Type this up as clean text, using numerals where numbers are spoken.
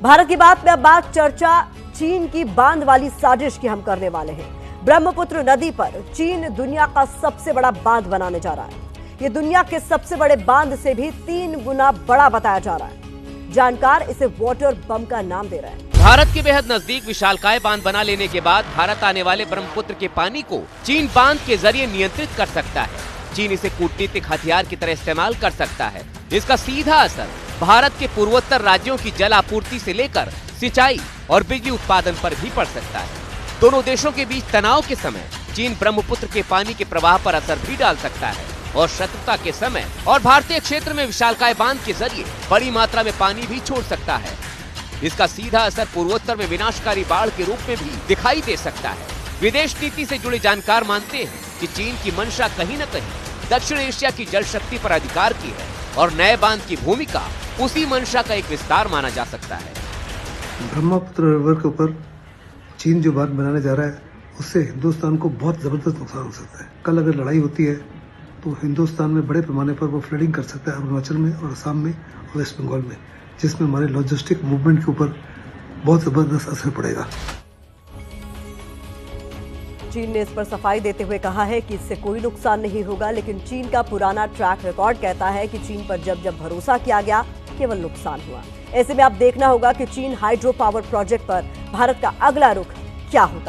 भारत की बात में अब बात चर्चा चीन की बांध वाली साजिश की हम करने वाले हैं। ब्रह्मपुत्र नदी पर चीन दुनिया का सबसे बड़ा बांध बनाने जा रहा है। ये दुनिया के सबसे बड़े बांध से भी 3 गुना बड़ा बताया जा रहा है। जानकार इसे वाटर बम का नाम दे रहे हैं। भारत के बेहद नजदीक विशालकाय बांध बना लेने के बाद भारत आने वाले ब्रह्मपुत्र के पानी को चीन बांध के जरिए नियंत्रित कर सकता है। चीन इसे कूटनीतिक हथियार की तरह इस्तेमाल कर सकता है। इसका सीधा असर भारत के पूर्वोत्तर राज्यों की जल आपूर्ति से लेकर सिंचाई और बिजली उत्पादन पर भी पड़ सकता है। दोनों देशों के बीच तनाव के समय चीन ब्रह्मपुत्र के पानी के प्रवाह पर असर भी डाल सकता है और शत्रुता के समय और भारतीय क्षेत्र में विशालकाय बांध के जरिए बड़ी मात्रा में पानी भी छोड़ सकता है। इसका सीधा असर पूर्वोत्तर में विनाशकारी बाढ़ के रूप में भी दिखाई दे सकता है। विदेश नीति से जुड़े जानकार मानते हैं कि चीन की मंशा कहीं न कहीं दक्षिण एशिया की जल शक्ति पर अधिकार की है और नए बांध की भूमिका उसी मंशा का एक विस्तार माना जा सकता है। ब्रह्मपुत्र रिवर के ऊपर चीन जो बांध बनाने जा रहा है उससे हिंदुस्तान को बहुत जबरदस्त नुकसान हो सकता है। कल अगर लड़ाई होती है तो हिंदुस्तान में बड़े पैमाने पर वो फ्लडिंग कर सकता है, अरुणाचल में और असम में और वेस्ट बंगाल में, जिसमें हमारे लॉजिस्टिक मूवमेंट के ऊपर बहुत जबरदस्त असर पड़ेगा। चीन ने इस पर सफाई देते हुए कहा है कि इससे कोई नुकसान नहीं होगा, लेकिन चीन का पुराना ट्रैक रिकॉर्ड कहता है कि चीन पर जब जब भरोसा किया गया केवल नुकसान हुआ। ऐसे में अब देखना होगा कि चीन हाइड्रो पावर प्रोजेक्ट पर भारत का अगला रुख क्या होगा।